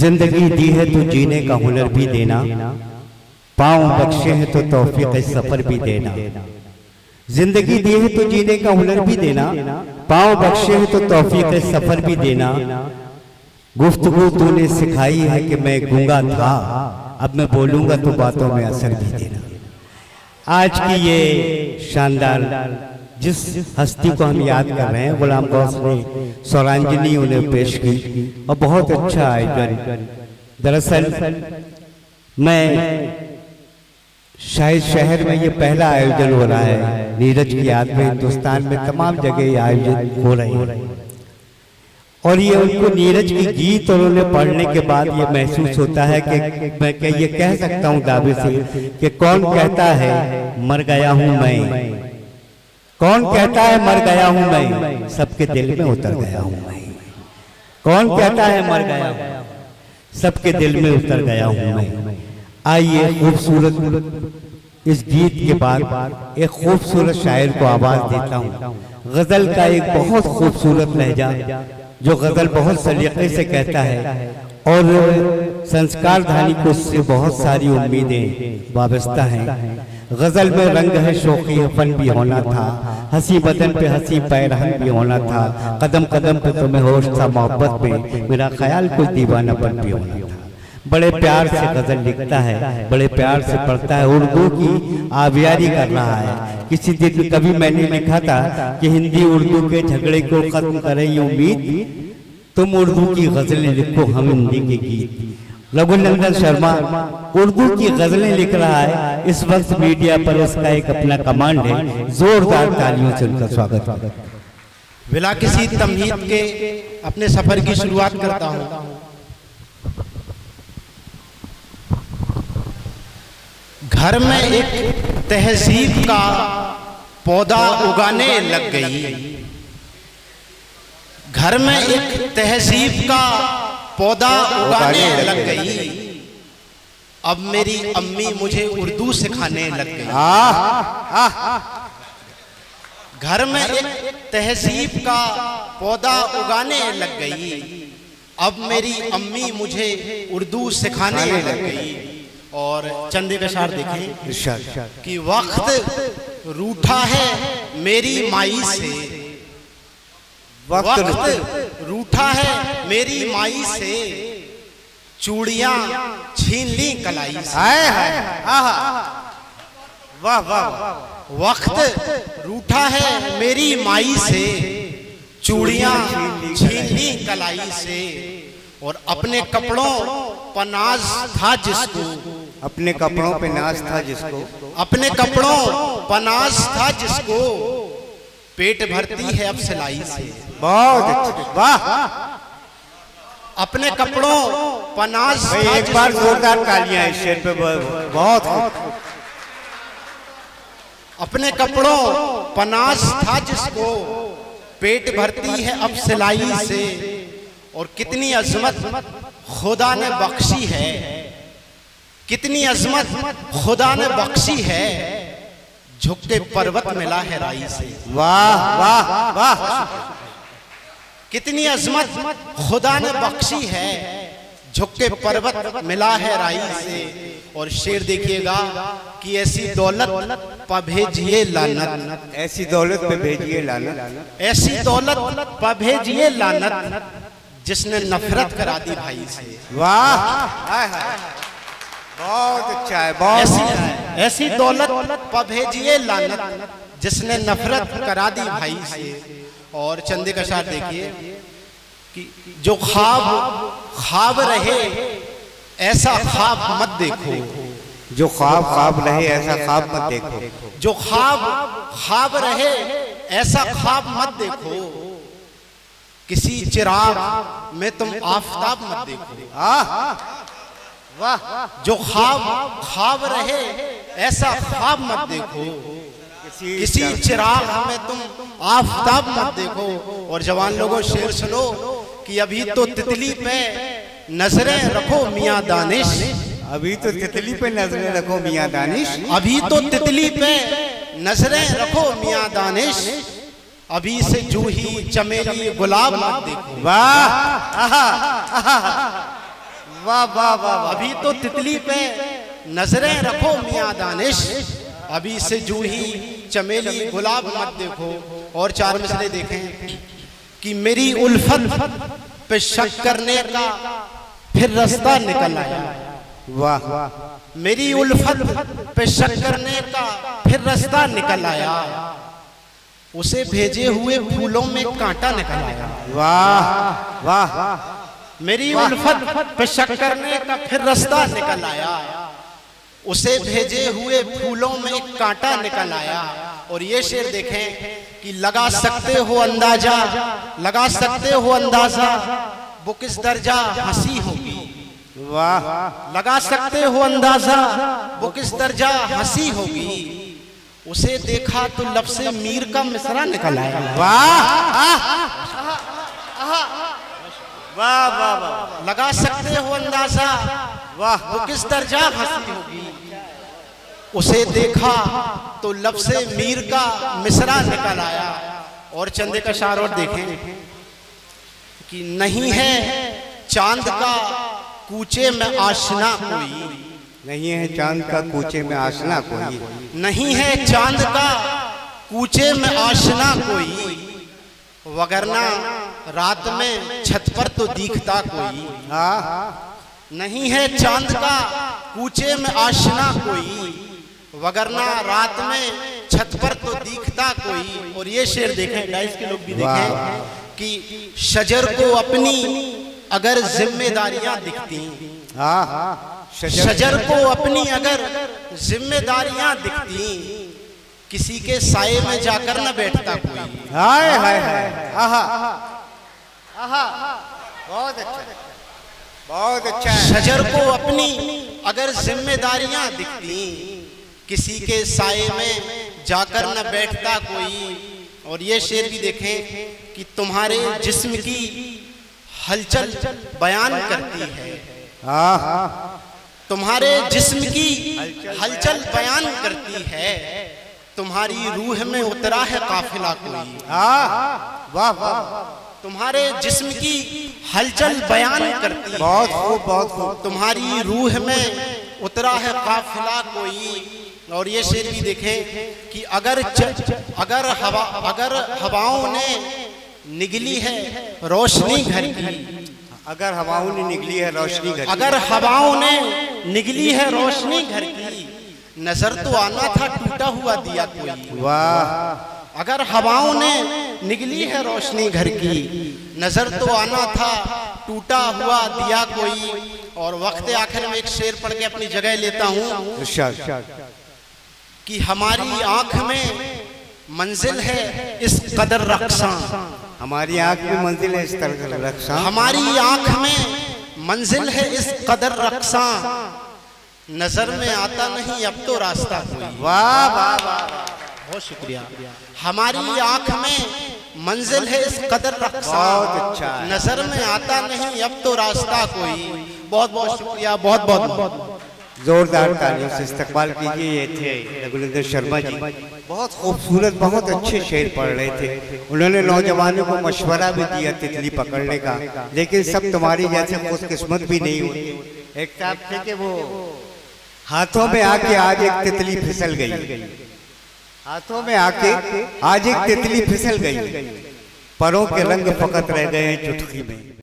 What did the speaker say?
जिंदगी दी है तो जीने का हुनर भी देना, पाँव बख्शे हैं तो तौफीक सफर भी देना। जिंदगी दी है तो जीने का हुनर भी देना, पाँव बख्शे हैं तो तौफीक सफर भी देना। गुफ्तगू तूने सिखाई है कि मैं गूंगा था, अब मैं बोलूंगा तो बातों में असर भी देना। आज की ये शानदार जिस हस्ती को हम याद कर रहे हैं, गुलाम गौस ने स्वरांजलि उन्हें पेश की और बहुत अच्छा आयोजन। दरअसल मैं शायद शहर में ये पहला आयोजन हो रहा है नीरज की याद में। हिंदुस्तान में तमाम जगह ये आयोजन हो रहे हैं और ये उनको नीरज की गीत और उन्हें पढ़ने के बाद ये महसूस होता है कि मैं ये कह सकता हूँ दावे से कि कौन कहता है मर गया हूँ मैं, कौन कहता है मर गया हूँ मैं, सबके दिल में उतर गया हूँ मैं। कौन कहता है मर गया हूँ, सबके दिल में उतर गया हूँ मैं। आइए खूबसूरत इस गीत के बाद एक खूबसूरत शायर को आवाज देता हूँ। गजल का एक बहुत खूबसूरत लहजा जो गजल बहुत सलीके से कहता है और संस्कार धानी को उससे बहुत सारी उम्मीदें वाबस्ता हैं। गजल में रंग है शौकी फन भी होना था, हंसी बदन पे हंसी पैरहन भी होना था, कदम कदम पे तुम्हें होश था मोहब्बत पे, मेरा ख्याल कुछ दीवानापन भी होना था। बड़े प्यार से गजल लिखता है, बड़े प्यार से पढ़ता है, उर्दू की आवियारी कर रहा है। किसी दिन कभी मैंने लिखा था कि हिंदी उर्दू के झगड़े को खत्म करे ये उम्मीद, तुम उर्दू की गजलें लिखो हम हिंदी के गीत। रघुनंदन शर्मा उर्दू की गजलें लिख रहा है इस वक्त मीडिया पर, उसका एक अपना कमांड है। जोरदार तालियों से उनका स्वागत करें। बिला किसी तमहीद के अपने सफर की शुरुआत करता हूं। घर में एक तहजीब का पौधा उगाने लग गई, घर में एक तहजीब का पौधा उगाने लग गई, अब मेरी अम्मी मुझे उर्दू सिखाने लग गई। घर में एक तहजीब का पौधा उगाने लग गई, अब मेरी अम्मी मुझे उर्दू सिखाने लग गई। और चंदे का शार देखें कि वक्त रूठा है मेरी माई से, वक्त रूठा है मेरी माई से, चूड़ियां छीन ली कलाई से। वाह वाह। वक्त रूठा है मेरी माई से, चूड़ियां छीन ली कलाई से, और अपने कपड़ों पर नाज था जिसको, अपने कपड़ों पे नाज था जिसको, अपने कपड़ों पर नाज था जिसको, पेट भरती है अब सिलाई से। बहुत अच्छा, वाह। अपने कपड़ों पर नाज था, एक बार जोरदार तालियां इस शेर पे, बहुत। अपने कपड़ों पर नाज था जिसको, पेट भरती है अब सिलाई से, और कितनी अजमत खुदा ने बख्शी है, कितनी अजमत खुदा ने बख्शी है, झुक के पर्वत मिला है राई से। वाह वाह वाह। कितनी अजमत खुदा ने बख्शी है, झुक के पर्वत मिला है राई से। और शेर देखिएगा कि ऐसी दौलत पर भेजिए लानत, ऐसी दौलत पे भेजिए लानत, ऐसी दौलत पर भेजिए लानत, जिसने नफरत करा दी भाई से। वाह, बहुत अच्छा है, बहुत। ऐसी दौलत पर भेजिए लानत, जिसने नफरत करा दी भाई से। और चंदे का शार देखिए कि जो ख्वाब रहे ऐसा ख्वाब मत देखो, जो ख्वाब रहे ऐसा ख्वाब मत देखो, जो ख्वाब रहे ऐसा ख्वाब मत देखो, किसी चिराग में तुम आफताब मत देखो। वाह। जो ख्वाब रहे ऐसा ख्वाब मत देखो, किसी चिराग में तुम आफताब मत देखो। और जवान लोगों शेर सुनो कि अभी तो तितली पे नजरें रखो मियां दानिश, अभी तो तितली पे नजरें रखो मियां दानिश, अभी तो तितली पे नजरें रखो मियां दानिश, अभी से जूही चमेली गुलाब मत देखो। वाह वाह वाह वाह। अभी तो तितली पे नजरें रखो मियां दानिश, अभी से जूही चमेली गुलाब मत देखो। और 4 मिसरे देखें कि मेरी उल्फत पे शक करने का फिर रास्ता निकल आया। वाह। मेरी उल्फत पे शक करने का फिर रास्ता निकल आया, उसे भेजे हुए फूलों में कांटा निकल आया। वाह वाह। मेरी उल्फत पे शक करने का फिर रास्ता निकल आया, उसे भेजे हुए फूलों में कांटा निकल आया। और ये शेर देखें कि लगा सकते हो अंदाजा, लगा सकते हो अंदाजा वो किस दर्जा हंसी होगी। वाह। लगा सकते हो अंदाजा वो किस दर्जा हंसी होगी, उसे देखा तो लब से मीर का मिसरा निकल आया। वाह वाह वाह। लगा सकते हो अंदाजा वाह वो किस दर्जा हंसी होगी, उसे देखा तो लब से मीर का मिसरा निकल आया। और चंदे का शार और देखें कि नहीं है चांद का कूचे में आशना कोई, नहीं है चांद का कूचे में आशना कोई, नहीं है चांद का कूचे में आशना कोई, वगरना रात में छत पर तो दिखता कोई। नहीं है चांद का कूचे में आशना कोई, वगरना रात में छत पर तो दिखता कोई। और ये शेर देखें, गाइस के लोग भी देखें कि शजर को अपनी अगर जिम्मेदारियां दिखती, शजर को अपनी अगर जिम्मेदारियां दिखती, किसी के साये में जाकर न बैठता कोई। हाय हाय हाय। आहा आहा, बहुत अच्छा, बहुत अच्छा है। शजर को अपनी अगर जिम्मेदारियां दिखती, किसी के साये में जाकर न बैठता कोई। और ये शेर भी देखें कि तुम्हारे जिस्म की हलचल बयान करती है, तुम्हारे जिस्म की हलचल बयान करती है, तुम्हारी रूह में उतरा है काफिला कोई। वाह वाह। तुम्हारे जिस्म की हलचल बयान करती है, बहुत खूब बहुत खूब। तुम्हारी रूह में उतरा है काफिला कोई। और ये शेर भी देखें कि अगर हवाओं ने निगली है रोशनी घर की, अगर हवाओं ने निकली है रोशनी घर की, अगर हवाओं ने निगली है रोशनी घर की, नजर तो आना था टूटा हुआ दिया कोई। वाह। अगर हवाओं ने निगली है रोशनी घर की, नजर तो आना था टूटा हुआ दिया कोई। और वक्त आखिर में एक शेर पढ़ के अपनी जगह लेता हूँ कि हमारी आंख में मंजिल है इस कदर रक्सा, हमारी आंख में मंजिल है इस कदर रक्सा, हमारी आंख में मंजिल है इस कदर रक्सा, नजर में आता नहीं अब तो रास्ता कोई। वाह वाह वाह, बहुत शुक्रिया। हमारी आंख में मंजिल है इस कदर रक्सा, बहुत अच्छा है। नजर में आता नहीं अब तो रास्ता कोई। बहुत बहुत शुक्रिया, बहुत बहुत जोरदार तालियों से इस्तकबाल कीजिए। ये थे रघुनंदन शर्मा जी, बहुत खूबसूरत, बहुत अच्छे शेर पढ़ रहे थे। उन्होंने नौजवानों को मशवरा भी दिया तितली पकड़ने का, लेकिन सब तुम्हारी जैसे खुशकिस्मत भी नहीं होती। एक साहब थे कि वो हाथों में आके आज एक तितली फिसल गई, हाथों में आके आज एक तितली फिसल गई, परों के रंग फकत रह गए हैं चुटकी में।